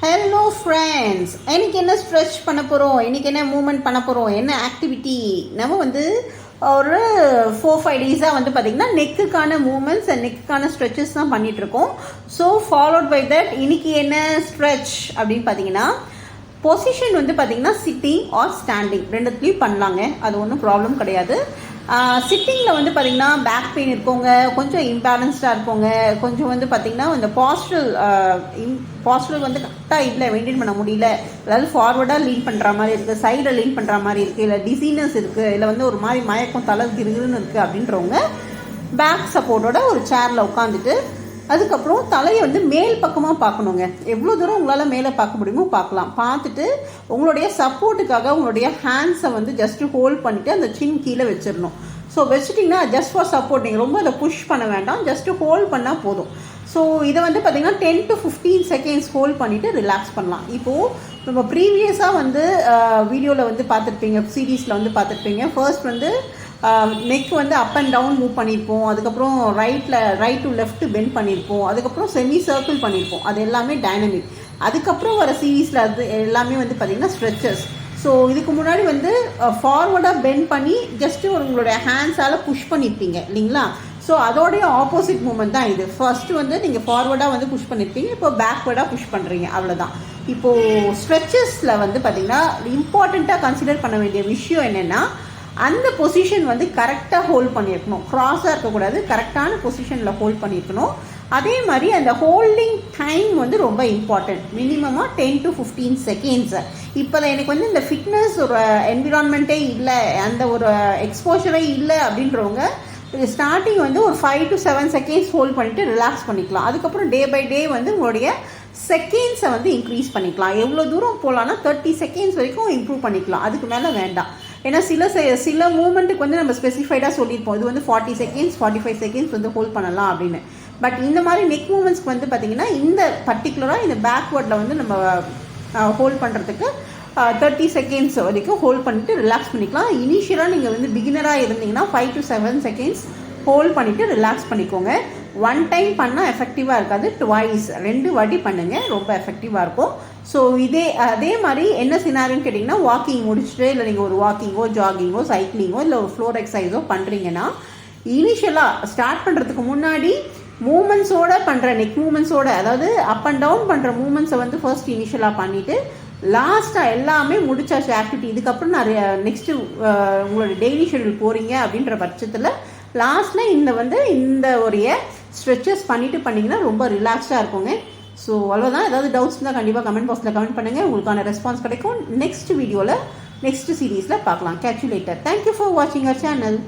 Hello friends, இன்றைக்கி என்ன stretch பண்ண போகிறோம், இன்றைக்கி என்ன மூமெண்ட் பண்ண போகிறோம், என்ன ஆக்டிவிட்டி. நம்ம ஒரு 4-5 டேஸாக பார்த்திங்கன்னா நெக்குக்கான மூமெண்ட்ஸ் அண்ட் நெக்குக்கான ஸ்ட்ரெச்சஸ் தான் பண்ணிகிட்ருக்கோம். ஸோ ஃபாலோட் பை தட் இன்றைக்கி என்ன ஸ்ட்ரெச் அப்படின்னு பார்த்தீங்கன்னா, பொசிஷன் பார்த்திங்கன்னா சிட்டிங் ஆர் ஸ்டாண்டிங் ரெண்டுத்துலேயும் பண்ணலாங்க. அது ஒன்றும் ப்ராப்ளம் கிடையாது. சிட்டிங்கில் பார்த்திங்கன்னா பேக் பெயின் இருக்கவங்க, கொஞ்சம் இம்பேலன்ஸ்டாக இருக்கவங்க, கொஞ்சம் பார்த்திங்கன்னா இந்த பாஸ்டல் கரெக்டாக இல்லை, மெயின்டைன் பண்ண முடியல, அதாவது ஃபார்வர்டாக லீன் பண்ணுற மாதிரி இருக்குது, சைடில் லீன் பண்ணுற மாதிரி இருக்குது, இல்லை டிசீனஸ் இருக்குது, இல்லை ஒரு மாதிரி மயக்கம் தலை கிருகிருன்னு இருக்குது அப்படின்றவங்க பேக் சப்போர்ட்டோட ஒரு சேரில் உட்காந்துட்டு அதுக்கப்புறம் தலையை மேல் பக்கமாக பார்க்கணுங்க. எவ்வளோ தூரம் உங்களால் மேலே பார்க்க முடியுமோ பார்க்கலாம். பார்த்துட்டு உங்களுடைய சப்போர்ட்டுக்காக உங்களுடைய ஹேண்ட்ஸை ஜஸ்ட்டு ஹோல்ட் பண்ணிவிட்டு அந்த சின் கீழே வச்சிடணும். ஸோ வச்சுட்டிங்கன்னா ஜஸ்ட் ஃபார் சப்போர்ட், நீங்கள் ரொம்ப அதை புஷ் பண்ண வேண்டாம், ஜஸ்ட்டு ஹோல்ட் பண்ணால் போதும். ஸோ இதை பார்த்திங்கன்னா 10 to 15 செகண்ட்ஸ் ஹோல்ட் பண்ணிவிட்டு ரிலாக்ஸ் பண்ணலாம். இப்போது நம்ம ப்ரீவியஸாக வீடியோவில் பார்த்துருப்பீங்க, சீரீஸில் பார்த்துருப்பீங்க. First neck up and down move பண்ணியிருப்போம், அதுக்கப்புறம் ரைட் டு லெஃப்ட் பெண்ட் பண்ணியிருப்போம், அதுக்கப்புறம் செமி சர்க்கிள் பண்ணியிருப்போம். அது எல்லாமே டைனமிக். அதுக்கப்புறம் வர சீரீஸில் அது எல்லாமே பார்த்திங்கன்னா ஸ்ட்ரெச்சஸ். ஸோ இதுக்கு முன்னாடி ஃபார்வர்டாக பெண்ட் பண்ணி ஜஸ்ட்டு உங்களுடைய ஹேண்ட்ஸால் புஷ் பண்ணியிருப்பீங்க இல்லைங்களா. ஸோ அதோடைய ஆப்போசிட் மூமெண்ட் தான் இது. ஃபர்ஸ்ட்டு நீங்கள் ஃபார்வர்டாக புஷ் பண்ணியிருப்பீங்க, இப்போ பேக்வேர்டாக புஷ் பண்ணுறீங்க, அவ்வளோதான். இப்போது ஸ்ட்ரெச்சஸில் பார்த்திங்கன்னா இம்பார்ட்டண்ட்டாக கன்சிடர் பண்ண வேண்டிய விஷயம் என்னென்னா, அந்த பொசிஷன் கரெக்டாக ஹோல்ட் பண்ணியிருக்கணும், க்ராஸாக இருக்கக்கூடாது, கரெக்டான பொசிஷனில் ஹோல்ட் பண்ணியிருக்கணும். அதே மாதிரி அந்த ஹோல்டிங் டைம் ரொம்ப இம்பார்ட்டன்ட். மினிமமாக 10 to 15 செகண்ட்ஸ். இப்போ எனக்கு இந்த ஃபிட்னஸ் ஒரு என்விரான்மெண்ட்டே இல்லை, அந்த ஒரு எக்ஸ்போஷரே இல்லை அப்படின்றவங்க ஸ்டார்டிங் ஒரு 5 to 7 செகண்ட்ஸ் ஹோல்ட் பண்ணிவிட்டு ரிலாக்ஸ் பண்ணிக்கலாம். அதுக்கப்புறம் டே பை டே உங்களுடைய செகண்ட்ஸை இன்க்ரீஸ் பண்ணிக்கலாம். எவ்வளோ தூரம் போகலான்னா 30 செகண்ட்ஸ் வரைக்கும் இம்ப்ரூவ் பண்ணிக்கலாம், அதுக்கு மேலே வேண்டாம். ஏன்னா சில மூமெண்ட்டுக்கு நம்ம ஸ்பெசிஃபைடாக சொல்லியிருப்போம், இது 40 செகண்ட்ஸ் 45 செகண்ட்ஸ் ஹோல்ட் பண்ணலாம் அப்படின்னு. பட் இந்த மாதிரி நெக் மூமெண்ட்ஸ்க்கு பார்த்திங்கன்னா இந்த பர்டிகுலராக இந்த பேக்வேர்டில் நம்ம ஹோல்ட் பண்ணுறதுக்கு 30 செகண்ட்ஸ் வரைக்கும் ஹோல்ட் பண்ணிவிட்டு ரிலாக்ஸ் பண்ணிக்கலாம். இனிஷியலாக நீங்கள் பிகினராக இருந்தீங்கன்னா 5 to 7 செகண்ட்ஸ் ஹோல்ட் பண்ணிவிட்டு ரிலாக்ஸ் பண்ணிக்கோங்க. 1 டைம் பண்ணால் எஃபெக்டிவாக இருக்காது, ட்வைஸ் 2 வாட்டி பண்ணுங்கள், ரொம்ப எஃபெக்டிவாக இருக்கும். ஸோ அதே மாதிரி என்ன சினாரின்னு கேட்டிங்கன்னா, வாக்கிங் முடிச்சுட்டு இல்லை நீங்கள் ஒரு வாக்கிங்கோ ஜாகிங்கோ சைக்கிளிங்கோ இல்லை ஒரு ஃப்ளோர் எக்ஸசைஸோ பண்ணுறீங்கன்னா, இனிஷியலாக ஸ்டார்ட் பண்ணுறதுக்கு முன்னாடி மூமெண்ட்ஸோடு பண்ணுற நெக் மூமெண்ட்ஸோட, அதாவது அப் அண்ட் டவுன் பண்ணுற மூமெண்ட்ஸை ஃபர்ஸ்ட் இனிஷியலாக பண்ணிவிட்டு லாஸ்ட்டாக எல்லாமே முடிச்சாச்சு ஆக்டிவிட்டி, இதுக்கப்புறம் நான் நெக்ஸ்ட்டு உங்களோட டெய்லி ஷெடியூல் போகிறீங்க அப்படின்ற பட்சத்தில் லாஸ்ட்டில் இந்த ஒரு ஸ்ட்ரெச்சஸ் பண்ணிவிட்டு பண்ணிங்கன்னா ரொம்ப ரிலாக்ஸாக இருக்குங்க. ஸோ அவ்வளோதான். ஏதாவது டவுட்ஸ் இருந்தால் கண்டிப்பாக கமெண்ட் பாக்ஸில் கமெண்ட் பண்ணுங்கள், உங்களுக்கான ரெஸ்பான்ஸ் கிடைக்கும். நெக்ஸ்ட் வீடியோவில் நெக்ஸ்ட் சீரீஸில் பார்க்கலாம். Catch you later. Thank you for வாட்சிங் அவர் சேனல்.